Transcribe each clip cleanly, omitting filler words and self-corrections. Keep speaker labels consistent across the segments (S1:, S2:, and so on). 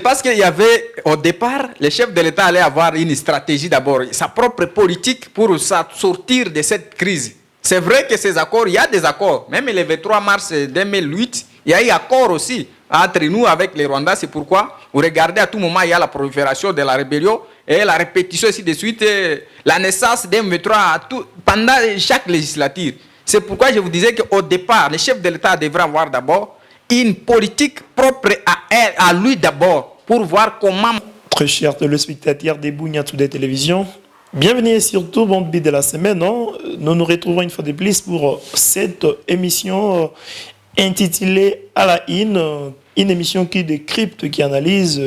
S1: pense qu'il y avait, au départ, le chef de l'État allait avoir une stratégie d'abord, sa propre politique pour sortir de cette crise. C'est vrai que ces accords, il y a des accords. Même le 23 mars 2008, il y a eu accord aussi entre nous avec les Rwandais. C'est pourquoi vous regardez à tout moment, il y a la prolifération de la rébellion et la répétition ainsi de suite, la naissance d'un 23 pendant chaque législature. C'est pourquoi je vous disais qu'au départ, le chef de l'État devrait avoir d'abord une politique propre à lui d'abord, pour voir comment...
S2: Très chers téléspectateurs des Bunia Today Télévision, bienvenue sur tout Bande B de la semaine. Nous nous retrouvons une fois de plus pour cette émission intitulée À la une émission qui décrypte, qui analyse,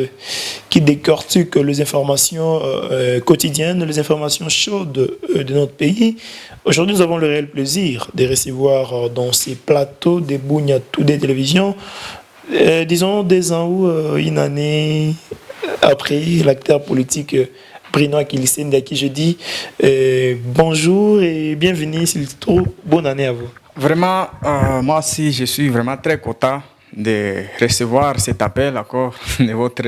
S2: qui décortique les informations quotidiennes, les informations chaudes de notre pays. Aujourd'hui, nous avons le réel plaisir de recevoir dans ces plateaux des Bunia Today Télévision, disons des ans ou une année après, l'acteur politique Bruno Akilisende, à qui je dis bonjour et bienvenue, s'il se trouve, bonne année à vous.
S1: Vraiment, moi aussi, je suis vraiment très content de recevoir cet appel encore de votre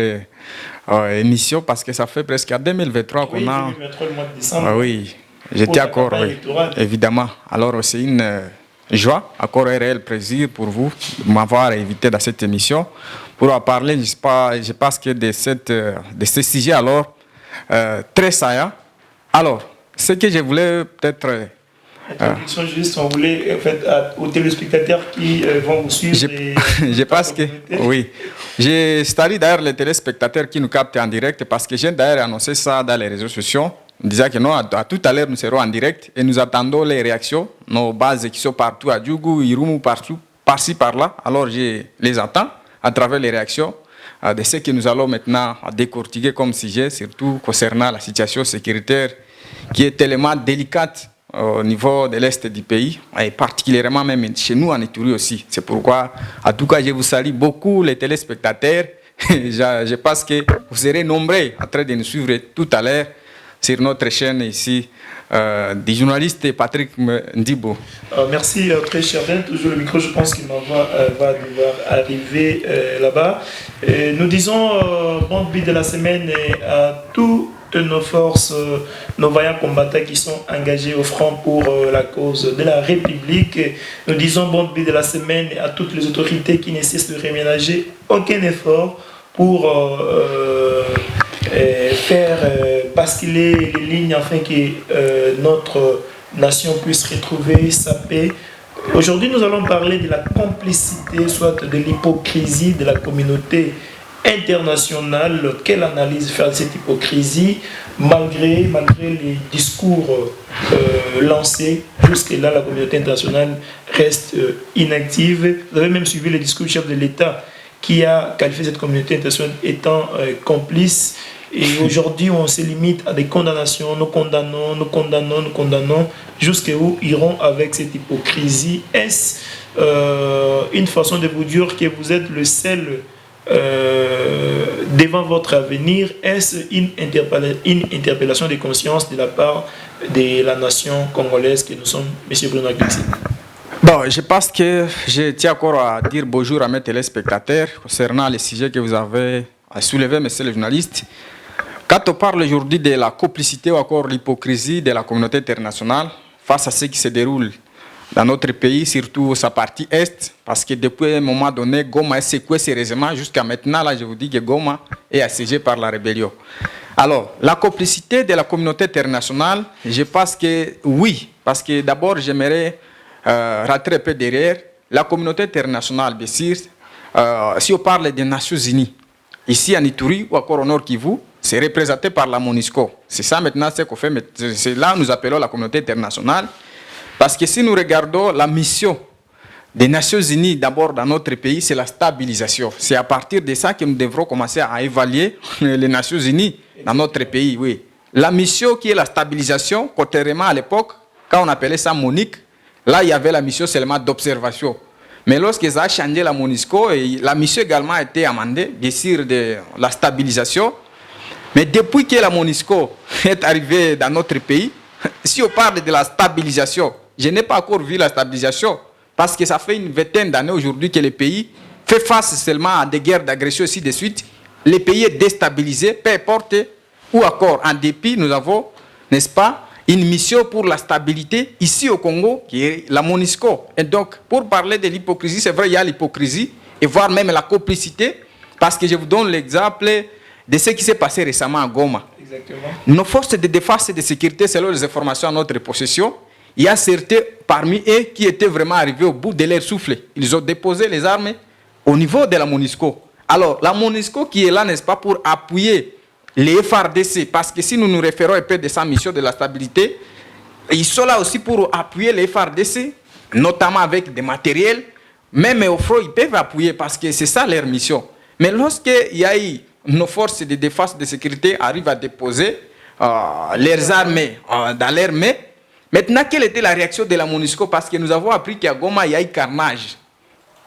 S1: émission, parce que ça fait presque à 2023 qu'on a...
S2: 2023, le mois de décembre.
S1: Oui, j'étais encore, oui, évidemment. Alors, c'est une joie, encore un réel plaisir pour vous de m'avoir invité dans cette émission pour en parler, je pense que de ce sujet alors très saillant. Alors, ce que je voulais peut-être...
S2: juste, on voulait, en fait, aux téléspectateurs qui vont vous suivre.
S1: Je pense que, oui. Je salue d'ailleurs les téléspectateurs qui nous captent en direct, parce que j'ai d'ailleurs annoncé ça dans les réseaux sociaux, disant que non, à tout à l'heure, nous serons en direct et nous attendons les réactions, nos bases qui sont partout à Djougou, Irumu, partout, par-ci, par-là. Alors, je les attends à travers les réactions de ce que nous allons maintenant décortiquer comme sujet, surtout concernant la situation sécuritaire qui est tellement délicate au niveau de l'Est du pays, et particulièrement même chez nous en Ituri aussi. C'est pourquoi, en tout cas, je vous salue beaucoup les téléspectateurs. Je pense que vous serez nombreux en train de nous suivre tout à l'heure sur notre chaîne ici, du journaliste Patrick Ndibo.
S2: Merci, très cher Ben. Toujours le micro, je pense qu'il va devoir arriver là-bas. Nous disons bonne vie de la semaine à toutes nos forces, nos vaillants combattants qui sont engagés au front pour la cause de la République. Nous disons bonne vie de la semaine à toutes les autorités qui ne cessent de réménager aucun effort pour faire basculer les lignes afin que notre nation puisse retrouver sa paix. Aujourd'hui, nous allons parler de la complicité, soit de l'hypocrisie de la communauté internationale. Quelle analyse faire de cette hypocrisie malgré les discours lancés? Jusque-là, la communauté internationale reste inactive. Vous avez même suivi le discours du chef de l'État qui a qualifié cette communauté internationale étant complice. Et aujourd'hui, on se limite à des condamnations. Nous condamnons, jusqu'où iront avec cette hypocrisie? Est-ce une façon de vous dire que vous êtes le seul devant votre avenir? Est-ce une interpellation de conscience de la part de la nation congolaise que nous sommes, M. Bruno Akilisende?
S1: Bon, je pense que je tiens encore à dire bonjour à mes téléspectateurs concernant les sujets que vous avez soulevés, monsieur le journaliste. Quand on parle aujourd'hui de la complicité ou encore l'hypocrisie de la communauté internationale face à ce qui se déroule dans notre pays, surtout sa partie Est, parce que depuis un moment donné, Goma est secoué sérieusement. Jusqu'à maintenant, là, je vous dis que Goma est assiégé par la rébellion. Alors, la complicité de la communauté internationale, je pense que oui, parce que d'abord, j'aimerais rentrer un peu derrière. La communauté internationale, bien sûr, si on parle des Nations Unies, ici en Ituri ou encore au Nord Kivu, c'est représenté par la MONUSCO. C'est ça maintenant ce qu'on fait, c'est là que nous appelons la communauté internationale. Parce que si nous regardons la mission des Nations Unies, d'abord dans notre pays, c'est la stabilisation. C'est à partir de ça que nous devrons commencer à évaluer les Nations Unies dans notre pays. Oui. La mission qui est la stabilisation, contrairement à l'époque, quand on appelait ça MONUC, là il y avait la mission seulement d'observation. Mais lorsque ça a changé la MONUSCO, et la mission également a été amendée, bien sûr, de la stabilisation. Mais depuis que la MONUSCO est arrivée dans notre pays, si on parle de la stabilisation, je n'ai pas encore vu la stabilisation, parce que ça fait une vingtaine d'années aujourd'hui que le pays fait face seulement à des guerres d'agression ainsi de suite. le pays est déstabilisé, peu importe, ou encore, en dépit, nous avons, n'est-ce pas, une mission pour la stabilité ici au Congo, qui est la MONUSCO. Et donc, pour parler de l'hypocrisie, c'est vrai, il y a l'hypocrisie, et voire même la complicité, parce que je vous donne l'exemple de ce qui s'est passé récemment à Goma.
S2: Exactement.
S1: Nos forces de défense et de sécurité, selon les informations à notre possession, il y a certains parmi eux qui étaient vraiment arrivés au bout de leur souffle. Ils ont déposé les armes au niveau de la MONUSCO. Alors, la MONUSCO qui est là, n'est-ce pas, pour appuyer les FARDC, parce que si nous nous référons un peu de sa mission de la stabilité, ils sont là aussi pour appuyer les FARDC, notamment avec des matériels, même au front, ils peuvent appuyer parce que c'est ça leur mission. Mais lorsqu'il y a eu nos forces de défense et de sécurité arrivent à déposer leurs armes dans leurs mains, maintenant, quelle était la réaction de la MONUSCO? Parce que nous avons appris qu'à Goma, il y a eu carnage.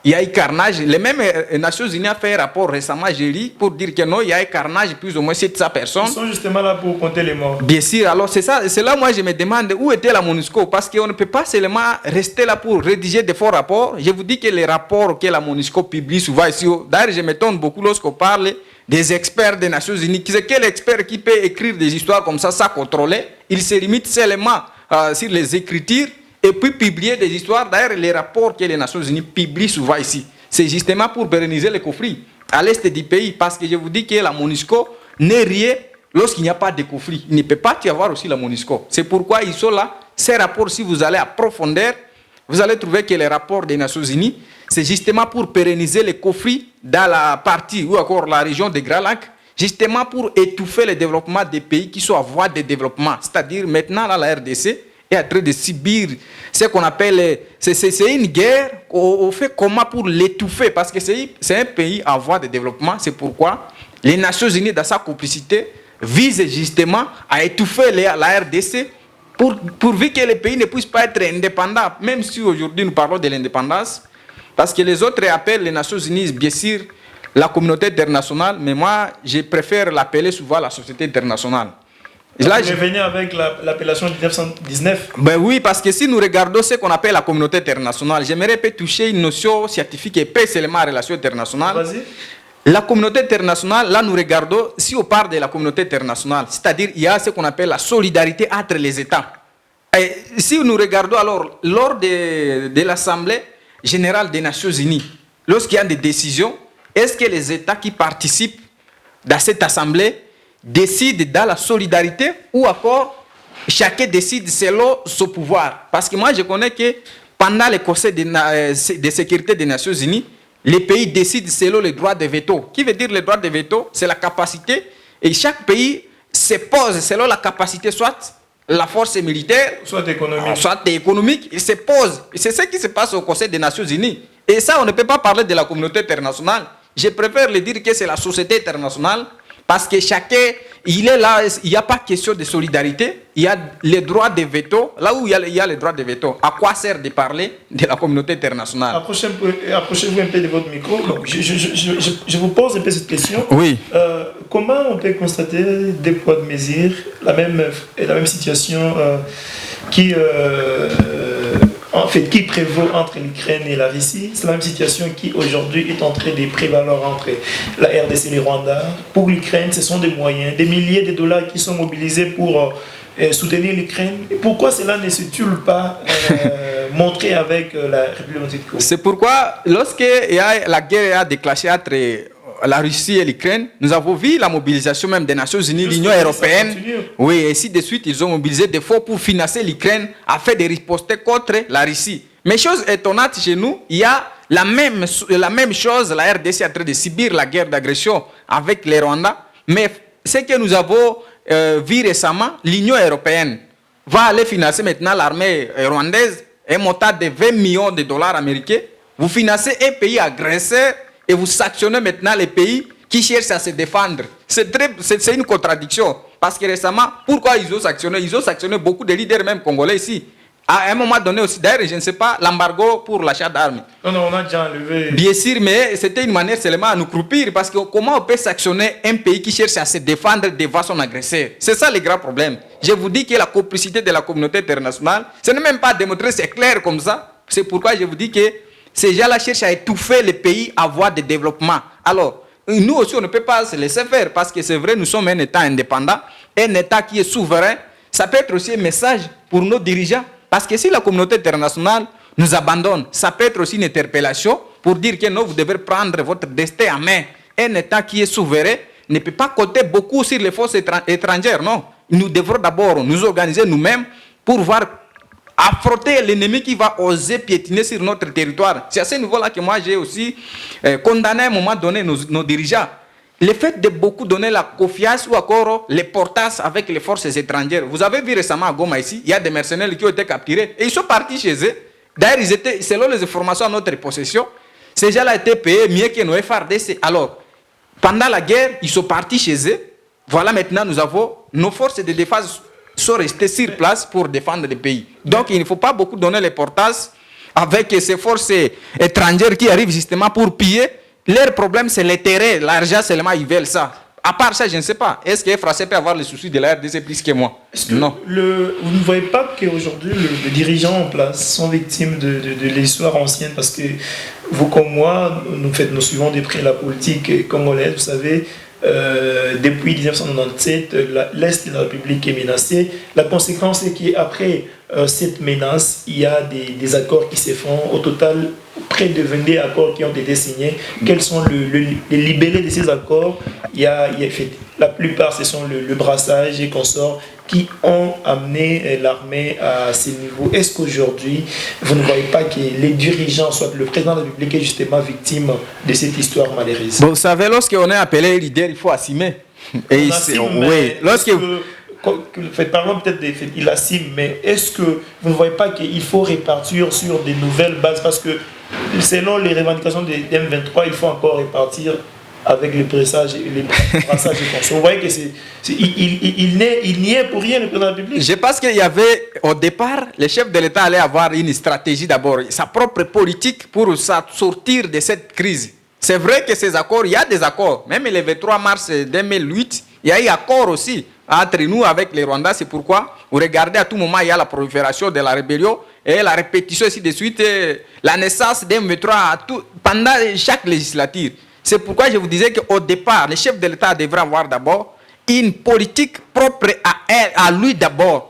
S1: Il y a eu carnage. Les mêmes Nations Unies ont fait un rapport récemment, j'ai lu, pour dire que non, il y a eu carnage, plus ou moins 700 personnes.
S2: Ils sont justement là pour compter les morts.
S1: Bien sûr, alors c'est ça, c'est là moi je me demande où était la MONUSCO, parce qu'on ne peut pas seulement rester là pour rédiger des faux rapports. Je vous dis que les rapports que la MONUSCO publie souvent ici, d'ailleurs je m'étonne beaucoup lorsqu'on parle des experts des Nations Unies. Quel expert qui peut écrire des histoires comme ça contrôler? Il se limite seulement sur les écritures et puis publier des histoires. D'ailleurs, les rapports que les Nations Unies publient souvent ici, c'est justement pour pérenniser les conflits à l'est du pays. Parce que je vous dis que la MONUSCO n'est rien lorsqu'il n'y a pas de conflit. Il ne peut pas y avoir aussi la MONUSCO. C'est pourquoi ils sont là. Ces rapports, si vous allez à profondeur, vous allez trouver que les rapports des Nations Unies, c'est justement pour pérenniser les conflits dans la partie ou encore la région des Grands Lacs, justement pour étouffer le développement des pays qui sont en voie de développement. C'est-à-dire maintenant, là, la RDC est en train de subir ce qu'on appelle, c'est une guerre, on fait comment pour l'étouffer, parce que c'est un pays en voie de développement. C'est pourquoi les Nations Unies, dans sa complicité, visent justement à étouffer la RDC pourvu que les pays ne puissent pas être indépendants, même si aujourd'hui nous parlons de l'indépendance, parce que les autres appellent les Nations Unies, bien sûr, la communauté internationale, mais moi, je préfère l'appeler souvent la société internationale.
S2: Là, vous revenez avec l'appellation 1919.
S1: Ben oui, parce que si nous regardons ce qu'on appelle la communauté internationale, j'aimerais peut toucher une notion scientifique et pas seulement en relation internationale.
S2: Vas-y.
S1: La communauté internationale, là nous regardons, si on parle de la communauté internationale, c'est-à-dire il y a ce qu'on appelle la solidarité entre les États. Et si nous regardons alors, lors de l'Assemblée générale des Nations Unies, lorsqu'il y a des décisions, est-ce que les États qui participent dans cette Assemblée décident dans la solidarité ou encore chacun décide selon son pouvoir? Parce que moi je connais que pendant le Conseil de sécurité des Nations Unies, les pays décident selon les droits de veto. Qui veut dire les droits de veto? C'est la capacité, et chaque pays se pose selon la capacité, soit la force militaire, soit économique, il se pose. C'est ce qui se passe au Conseil des Nations Unies. Et ça, on ne peut pas parler de la communauté internationale. Je préfère le dire que c'est la société internationale, parce que chacun, il est là, il n'y a pas question de solidarité, il y a les droits de veto. Là où il y a les droits de veto, à quoi sert de parler de la communauté internationale?
S2: Approchez-vous un peu de votre micro. Donc, je vous pose un peu cette question.
S1: Oui.
S2: Comment on peut constater des poids de mesure, la même situation qui prévaut entre l'Ukraine et la Russie? C'est la même situation qui aujourd'hui est en train de prévaloir entre la RDC et le Rwanda. Pour l'Ukraine, ce sont des moyens, des milliers de dollars qui sont mobilisés pour soutenir l'Ukraine. Pourquoi cela ne se-t-il pas montré avec la République du Congo?
S1: C'est pourquoi, lorsque la guerre a déclenché entre la Russie et l'Ukraine, nous avons vu la mobilisation même des Nations Unies, l'Union européenne. Oui, et ainsi de suite, ils ont mobilisé des fonds pour financer l'Ukraine afin de riposter contre la Russie. Mais chose étonnante chez nous, il y a la même chose, la RDC est en train de subir la guerre d'agression avec les Rwandais. Mais ce que nous avons vu récemment, l'Union européenne va aller financer maintenant l'armée rwandaise, un montant de 20 millions de dollars américains. Vous financez un pays agresseur et vous sanctionnez maintenant les pays qui cherchent à se défendre. C'est une contradiction. Parce que récemment, pourquoi ils ont sanctionné? Ils ont sanctionné beaucoup de leaders, même congolais ici. À un moment donné aussi, d'ailleurs, je ne sais pas, l'embargo pour l'achat d'armes.
S2: Non, on a déjà enlevé.
S1: Bien sûr, mais c'était une manière seulement à nous croupir. Parce que comment on peut sanctionner un pays qui cherche à se défendre devant son agresseur? C'est ça le grand problème. Je vous dis que la complicité de la communauté internationale, ce n'est même pas démontré, c'est clair comme ça. C'est pourquoi je vous dis que ces gens-là cherchent à étouffer les pays à voie de développement. Alors, nous aussi, on ne peut pas se laisser faire parce que c'est vrai, nous sommes un État indépendant, un État qui est souverain. Ça peut être aussi un message pour nos dirigeants. Parce que si la communauté internationale nous abandonne, ça peut être aussi une interpellation pour dire que non, vous devez prendre votre destin en main. Un État qui est souverain ne peut pas compter beaucoup sur les forces étrangères, non. Nous devrons d'abord nous organiser nous-mêmes pour voir affronter l'ennemi qui va oser piétiner sur notre territoire. C'est à ce niveau-là que moi j'ai aussi condamné à un moment donné nos dirigeants. Le fait de beaucoup donner la confiance ou encore les portages avec les forces étrangères. Vous avez vu récemment à Goma ici, il y a des mercenaires qui ont été capturés et ils sont partis chez eux. D'ailleurs, ils étaient, selon les informations à notre possession, ces gens-là étaient payés mieux que nos FARDC. Alors, pendant la guerre, ils sont partis chez eux. Voilà, maintenant, nous avons nos forces de défense sont restées sur place pour défendre le pays. Donc, il ne faut pas beaucoup donner les portages avec ces forces étrangères qui arrivent justement pour piller. Leur problème, c'est les terrains, l'argent seulement, ils veulent ça. À part ça, je ne sais pas. Est-ce que les Français peuvent avoir les soucis de la RDC plus que moi? Non.
S2: Vous ne voyez pas qu'aujourd'hui, les dirigeants en place sont victimes de l'histoire ancienne parce que vous comme moi, nous suivons de près la politique congolaise, vous savez. Depuis 1997, l'Est de la République est menacé. La conséquence est qu'après cette menace, il y a des accords qui se font. Au total, près de 22 accords qui ont été signés. Quels sont les libellés de ces accords? La plupart, ce sont le brassage et consorts qui ont amené l'armée à ces niveaux. Est-ce qu'aujourd'hui, vous ne voyez pas que les dirigeants, soit le président de la République, est justement victime de cette histoire malheureuse?
S1: Bon, vous savez, lorsqu'on est appelé leader, il faut assumer. Et
S2: oui, parlons peut-être des faits, il assume, mais est-ce que vous ne voyez pas qu'il faut répartir sur de nouvelles bases? Parce que selon les revendications de M23, il faut encore répartir avec les brassages et les consorts. Vous voyez qu'il n'y est pour rien, le président de la République.
S1: Je pense qu'il y avait, au départ, le chef de l'État allait avoir une stratégie d'abord, sa propre politique pour sortir de cette crise. C'est vrai que ces accords, il y a des accords. Même le 23 mars 2008, il y a eu accord aussi entre nous avec les Rwandais. C'est pourquoi vous regardez à tout moment, il y a la prolifération de la rébellion et la répétition ainsi de suite, la naissance d'un M23 pendant chaque législature. C'est pourquoi je vous disais qu'au départ, le chef de l'État devrait avoir d'abord une politique propre à lui d'abord.